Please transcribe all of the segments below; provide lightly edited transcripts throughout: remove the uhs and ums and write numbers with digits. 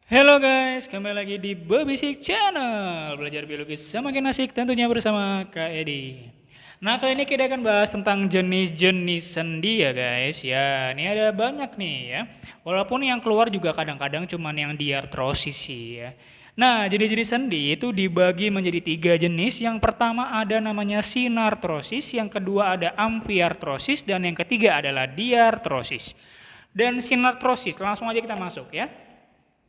Halo guys, kembali lagi di Babisik Channel. Belajar biologi semakin asik tentunya bersama Kak Edi. Nah, kali ini kita akan bahas tentang jenis-jenis sendi ya guys. Ya, ini ada banyak nih ya. Walaupun yang keluar juga kadang-kadang cuman yang diartrosis sih ya. Nah, jenis-jenis sendi itu dibagi menjadi 3 jenis. Yang pertama ada namanya sinartrosis, yang kedua ada amfiartrosis, dan yang ketiga adalah diartrosis. Dan sinartrosis, langsung aja kita masuk ya.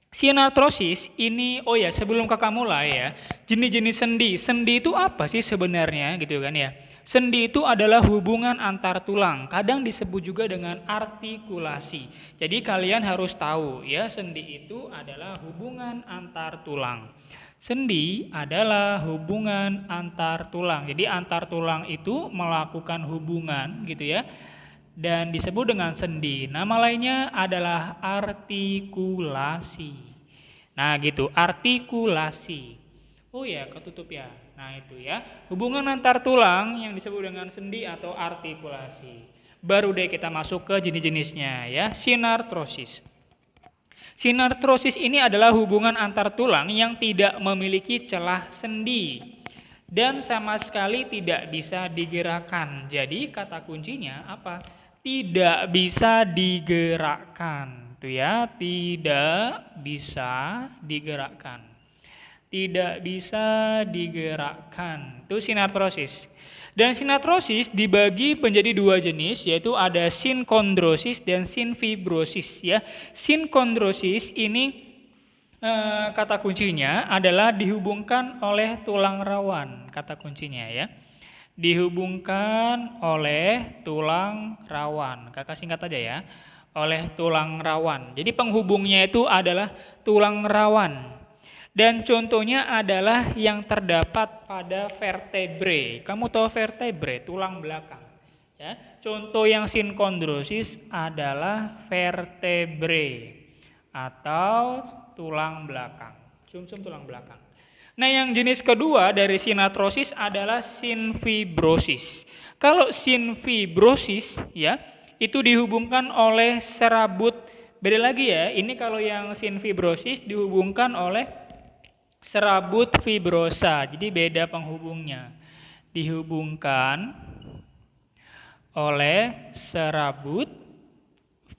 Sinartrosis ini, oh ya sebelum kakak mulai ya, jenis-jenis sendi. Sendi itu apa sih sebenarnya gitu kan ya. Sendi itu adalah hubungan antar tulang, kadang disebut juga dengan artikulasi. Jadi kalian harus tahu ya, sendi itu adalah hubungan antar tulang. Sendi adalah hubungan antar tulang. Jadi antar tulang itu melakukan hubungan gitu ya, dan disebut dengan sendi. Nama lainnya adalah artikulasi. Nah, gitu, artikulasi. Oh ya, ketutup ya. Nah, itu ya. Hubungan antar tulang yang disebut dengan sendi atau artikulasi. Baru deh kita masuk ke jenis-jenisnya ya. Sinartrosis. Sinartrosis ini adalah hubungan antar tulang yang tidak memiliki celah sendi dan sama sekali tidak bisa digerakkan. Jadi kata kuncinya apa? Tidak bisa digerakkan. Tuh ya, tidak bisa digerakkan. Tidak bisa digerakkan. Itu sinartrosis. Dan sinartrosis dibagi menjadi 2 jenis, yaitu ada sinkondrosis dan sinfibrosis ya. Sinkondrosis ini kata kuncinya adalah dihubungkan oleh tulang rawan, kata kuncinya ya. Dihubungkan oleh tulang rawan. Kakak singkat aja ya. Oleh tulang rawan. Jadi penghubungnya itu adalah tulang rawan. Dan contohnya adalah yang terdapat pada vertebre. Kamu tahu vertebre, tulang belakang. Ya. Contoh yang sinkondrosis adalah vertebre atau tulang belakang. Sumsum tulang belakang. Nah, yang jenis kedua dari sinartrosis adalah sinfibrosis. Kalau sinfibrosis ya, itu dihubungkan oleh serabut. Beda lagi ya, ini kalau yang sinfibrosis dihubungkan oleh serabut fibrosa. Jadi beda penghubungnya. Dihubungkan oleh serabut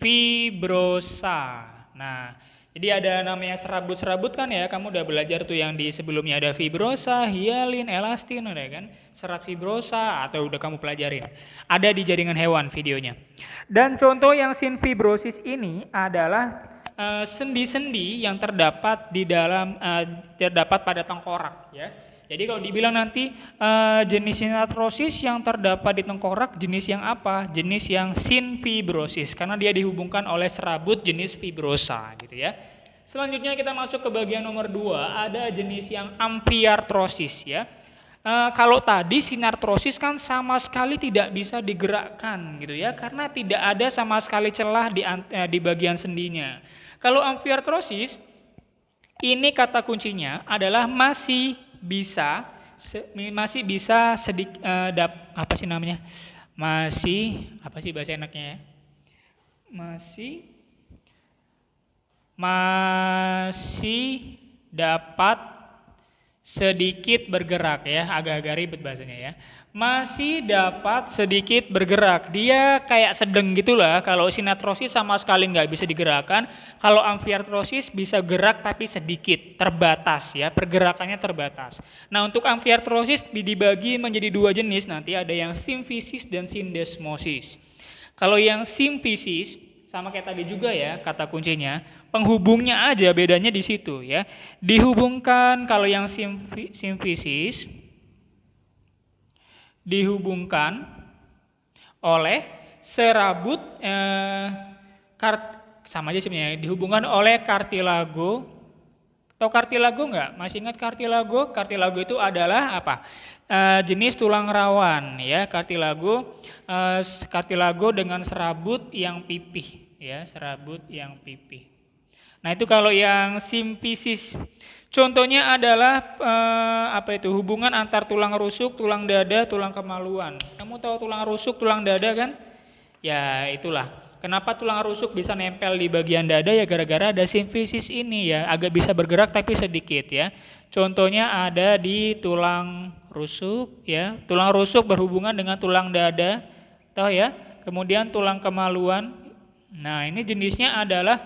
fibrosa. Nah, jadi ada namanya serabut-serabut kan ya, kamu udah belajar tuh yang di sebelumnya ada fibrosa, hialin, elastin, ada kan? Serat fibrosa atau udah kamu pelajarin. Ada di jaringan hewan videonya. Dan contoh yang sinfibrosis ini adalah sendi-sendi yang terdapat di dalam terdapat pada tengkorak ya. Jadi kalau dibilang nanti jenis sinartrosis yang terdapat di tengkorak jenis yang apa? Jenis yang sinfibrosis karena dia dihubungkan oleh serabut jenis fibrosa gitu ya. Selanjutnya kita masuk ke bagian nomor 2, ada jenis yang amfiartrosis ya. Kalau tadi sinartrosis kan sama sekali tidak bisa digerakkan gitu ya karena tidak ada sama sekali celah di bagian sendinya. Kalau amfiartrosis ini kata kuncinya adalah masih bisa sedikit apa sih namanya? Masih apa sih bahasa enaknya ya? Masih dapat sedikit bergerak ya, agak-agak ribet bahasanya ya. Masih dapat sedikit bergerak. Dia kayak sedang gitulah. Kalau sinartrosis sama sekali nggak bisa digerakkan. Kalau amfiartrosis bisa gerak tapi sedikit, terbatas ya, pergerakannya terbatas. Nah, untuk amfiartrosis dibagi menjadi 2 jenis, nanti ada yang simfisis dan sindesmosis. Kalau yang simfisis sama kayak tadi juga ya, kata kuncinya penghubungnya aja bedanya di situ ya. Dihubungkan kalau yang simfisis dihubungkan oleh serabut sama aja sebenarnya, dihubungkan oleh kartilago. Tahu kartilago nggak? Masih ingat kartilago? Kartilago itu adalah apa? Jenis tulang rawan ya, kartilago dengan serabut yang pipih ya, serabut yang pipih. Nah, itu kalau yang simfisis. Contohnya adalah apa itu? Hubungan antar tulang rusuk, tulang dada, tulang kemaluan. Kamu tahu tulang rusuk, tulang dada kan? Ya, itulah. Kenapa tulang rusuk bisa nempel di bagian dada ya gara-gara ada simfisis ini ya, agak bisa bergerak tapi sedikit ya. Contohnya ada di tulang rusuk ya. Tulang rusuk berhubungan dengan tulang dada, tahu ya. Kemudian tulang kemaluan. Nah, ini jenisnya adalah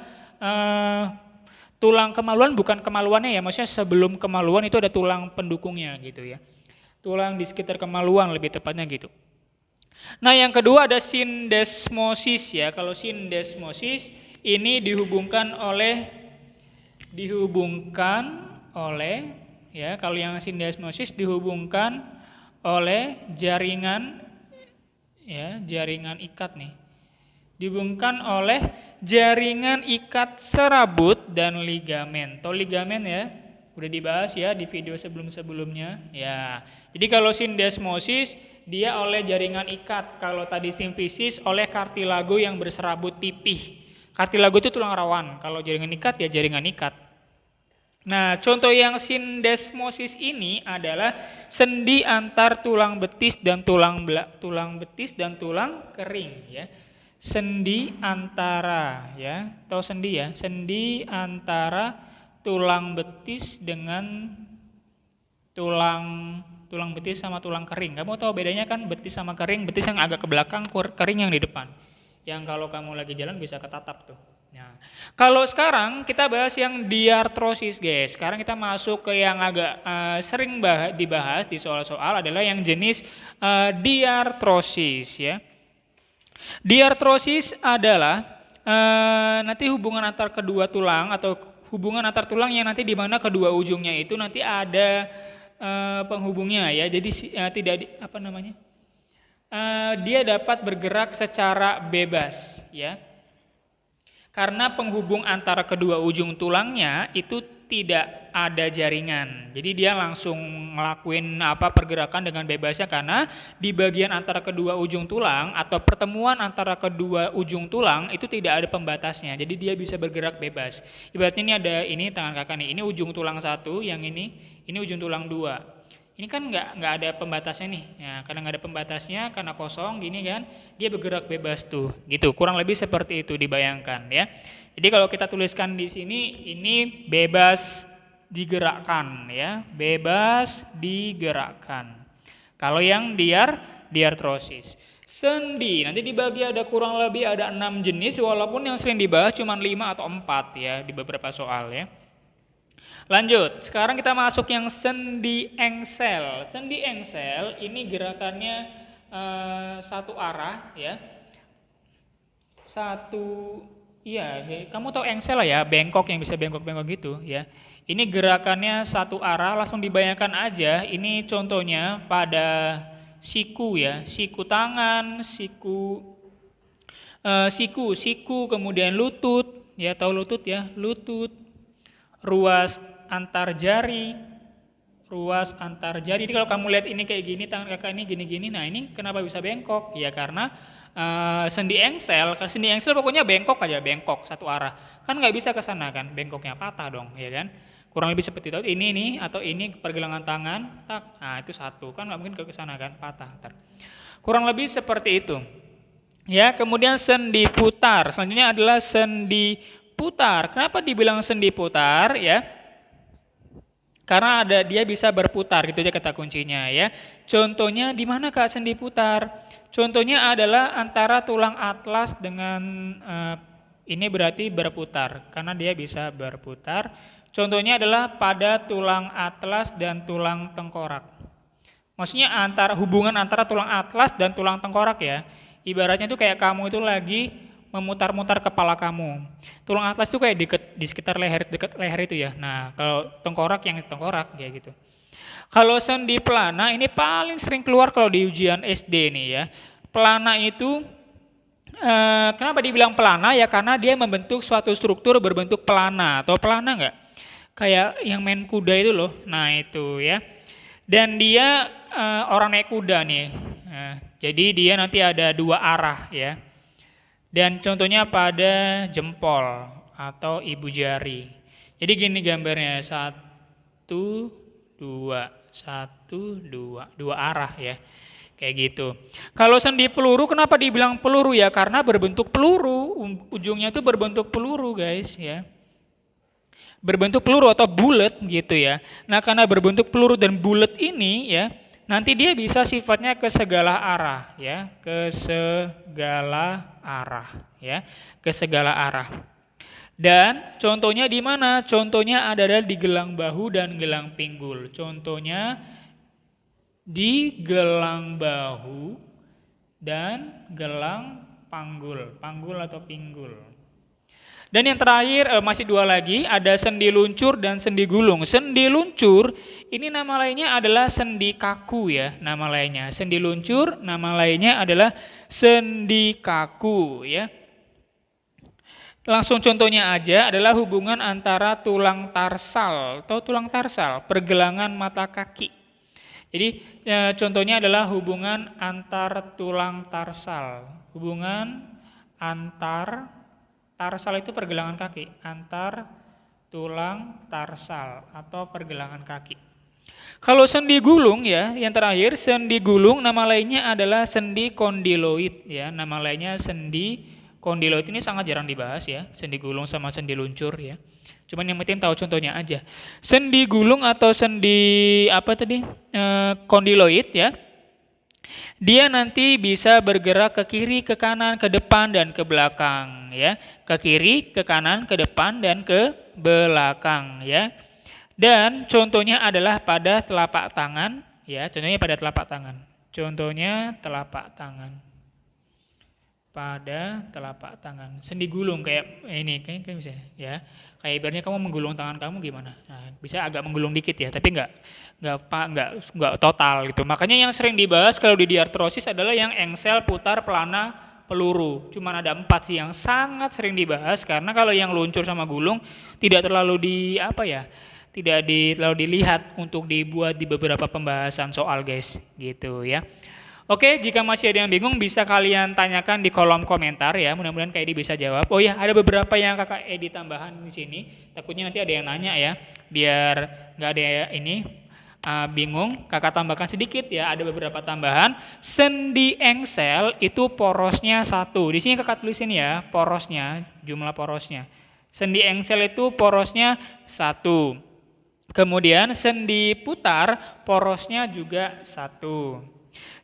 tulang kemaluan bukan kemaluannya ya, maksudnya sebelum kemaluan itu ada tulang pendukungnya gitu ya. Tulang di sekitar kemaluan lebih tepatnya gitu. Nah, yang kedua ada sindesmosis ya. Kalau sindesmosis ini dihubungkan oleh ya, kalau yang sindesmosis dihubungkan oleh jaringan ya, jaringan ikat nih. Dihubungkan oleh jaringan ikat serabut dan ligamen. Tahu ligamen ya? Udah dibahas ya di video sebelum-sebelumnya. Ya. Jadi kalau sindesmosis dia oleh jaringan ikat. Kalau tadi simfisis oleh kartilago yang berserabut pipih. Kartilago itu tulang rawan. Kalau jaringan ikat ya jaringan ikat. Nah, contoh yang sindesmosis ini adalah sendi antar tulang betis dan tulang betis dan tulang kering ya. Sendi antara ya, tahu sendi ya? Sendi antara tulang betis dengan tulang betis sama tulang kering. Kamu tahu bedanya kan betis sama kering? Betis yang agak ke belakang, kering yang di depan. Yang kalau kamu lagi jalan bisa ketatap tuh. Nah, kalau sekarang kita bahas yang diartrosis, guys. Sekarang kita masuk ke yang agak sering dibahas di soal-soal adalah yang jenis diartrosis ya. Diartrosis adalah nanti hubungan antar kedua tulang atau hubungan antar tulang yang nanti di mana kedua ujungnya itu nanti ada penghubungnya ya. Jadi dia dapat bergerak secara bebas ya. Karena penghubung antara kedua ujung tulangnya itu tidak ada jaringan. Jadi dia langsung ngelakuin pergerakan dengan bebasnya karena di bagian antara kedua ujung tulang atau pertemuan antara kedua ujung tulang itu tidak ada pembatasnya. Jadi dia bisa bergerak bebas. Ibaratnya ini ada tangan kakak nih. Ini ujung tulang satu, yang ini ujung tulang dua. Ini kan nggak ada pembatasnya nih. Ya, karena nggak ada pembatasnya, karena kosong gini kan, dia bergerak bebas tuh. Gitu. Kurang lebih seperti itu dibayangkan ya. Jadi kalau kita tuliskan di sini ini bebas digerakkan ya, bebas digerakkan. Kalau yang diartrosis. Sendi, nanti dibagi ada kurang lebih ada 6 jenis walaupun yang sering dibahas cuma 5 atau 4 ya di beberapa soal ya. Lanjut, sekarang kita masuk yang sendi engsel. Sendi engsel ini gerakannya satu arah ya. Kamu tahu engsel lah ya, bengkok yang bisa bengkok-bengkok gitu ya. Ini gerakannya satu arah, langsung dibayangkan aja. Ini contohnya pada siku ya, siku tangan, siku, kemudian lutut, ya tahu lutut ya, lutut, ruas antar jari. Jadi kalau kamu lihat ini kayak gini, tangan kakak ini gini-gini, nah ini kenapa bisa bengkok? Ya karena sendi engsel pokoknya bengkok aja, bengkok satu arah. Kan nggak bisa ke sana kan, bengkoknya patah dong, ya kan? Kurang lebih seperti itu. Ini atau ini pergelangan tangan, tak. Nah, itu satu. Kan nggak mungkin ke sana kan, patah. Kurang lebih seperti itu. Ya, kemudian sendi putar. Selanjutnya adalah sendi putar. Kenapa dibilang sendi putar ya? Karena dia bisa berputar, gitu aja kata kuncinya ya. Contohnya di mana Kak sendi putar? Contohnya adalah antara tulang atlas dengan ini berarti berputar karena dia bisa berputar. Contohnya adalah pada tulang atlas dan tulang tengkorak. Maksudnya hubungan antara tulang atlas dan tulang tengkorak ya. Ibaratnya itu kayak kamu itu lagi memutar-mutar kepala kamu. Tulang atlas itu kayak di sekitar dekat leher itu ya. Nah, kalau tengkorak yang tengkorak ya gitu. Kalau sendi pelana ini paling sering keluar kalau di ujian SD nih ya. Pelana itu kenapa dibilang pelana ya karena dia membentuk suatu struktur berbentuk pelana. Atau pelana enggak? Kayak yang main kuda itu loh. Nah, itu ya. Dan dia orang naik kuda nih. Jadi dia nanti ada dua arah ya. Dan contohnya pada jempol atau ibu jari. Jadi gini gambarnya, 1, 2, 1, 2, dua arah ya. Kayak gitu. Kalau sendi peluru, kenapa dibilang peluru ya? Karena berbentuk peluru, ujungnya itu berbentuk peluru guys ya. Berbentuk peluru atau bulat gitu ya. Nah, karena berbentuk peluru dan bulat ini ya, nanti dia bisa sifatnya ke segala arah ya, ke segala arah ya, ke segala arah. Dan contohnya di mana? Contohnya adalah di gelang bahu dan gelang pinggul. Contohnya di gelang bahu dan gelang panggul, panggul atau pinggul. Dan yang terakhir masih dua lagi, ada sendi luncur dan sendi gulung. Sendi luncur ini nama lainnya adalah sendi kaku ya, nama lainnya. Sendi luncur nama lainnya adalah sendi kaku ya. Langsung contohnya aja adalah hubungan antara tulang tarsal atau tulang tarsal, pergelangan mata kaki. Jadi contohnya adalah hubungan antar tulang tarsal. Hubungan antar tarsal itu pergelangan kaki, antar tulang tarsal atau pergelangan kaki. Kalau sendi gulung ya, yang terakhir sendi gulung nama lainnya adalah sendi kondiloid ya, nama lainnya sendi kondiloid. Ini sangat jarang dibahas ya, sendi gulung sama sendi luncur ya. Cuman yang penting tahu contohnya aja. Sendi gulung atau sendi apa tadi? Kondiloid ya. Dia nanti bisa bergerak ke kiri, ke kanan, ke depan dan ke belakang ya. Ke kiri, ke kanan, ke depan dan ke belakang ya. Dan contohnya adalah pada telapak tangan ya, contohnya pada telapak tangan. Contohnya telapak tangan. Pada telapak tangan. Sendi gulung kayak ini kayak bisa ya. Kayak ibaratnya kamu menggulung tangan kamu gimana? Nah, bisa agak menggulung dikit ya, tapi enggak total gitu. Makanya yang sering dibahas kalau di diartrosis adalah yang engsel, putar, pelana, peluru. Cuman ada 4 sih yang sangat sering dibahas karena kalau yang luncur sama gulung tidak terlalu terlalu dilihat untuk dibuat di beberapa pembahasan soal guys, gitu ya. Oke, jika masih ada yang bingung bisa kalian tanyakan di kolom komentar ya. Mudah-mudahan Kak Edi bisa jawab. Oh ya, ada beberapa yang Kakak Edi tambahan di sini. Takutnya nanti ada yang nanya ya, biar nggak ada bingung. Kakak tambahkan sedikit ya. Ada beberapa tambahan. Sendi engsel itu porosnya 1. Di sini Kakak tulisin ya, porosnya, jumlah porosnya. Sendi engsel itu porosnya 1. Kemudian sendi putar porosnya juga 1.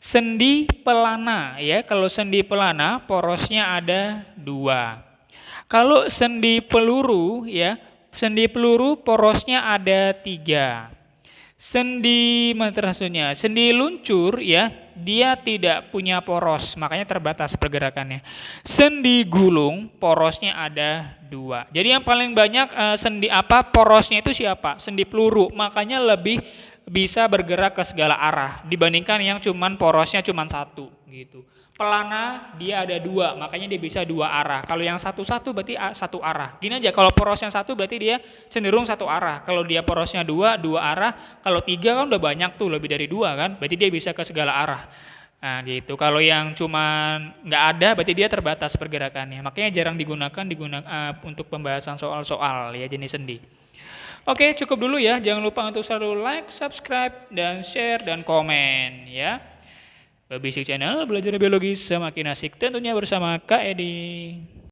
Sendi pelana ya, kalau sendi pelana porosnya ada 2. Kalau sendi peluru ya, sendi peluru porosnya ada 3. Sendi maksudnya, sendi luncur ya, dia tidak punya poros, makanya terbatas pergerakannya. Sendi gulung porosnya ada 2. Jadi yang paling banyak sendi porosnya itu siapa? Sendi peluru, makanya lebih bisa bergerak ke segala arah dibandingkan yang cuman porosnya cuman 1 gitu. Pelana dia ada 2, makanya dia bisa 2 arah. Kalau yang 1 berarti 1 arah. Gini aja, kalau porosnya 1 berarti dia cenderung 1 arah. Kalau dia porosnya 2 arah. Kalau 3 kan udah banyak tuh, lebih dari 2 kan. Berarti dia bisa ke segala arah. Nah gitu. Kalau yang cuman nggak ada berarti dia terbatas pergerakannya. Makanya jarang digunakan untuk pembahasan soal-soal ya jenis sendi. Oke, cukup dulu ya. Jangan lupa untuk selalu like, subscribe, dan share, dan komen ya. Basic Channel, belajar biologi semakin asik tentunya bersama Kak Edi.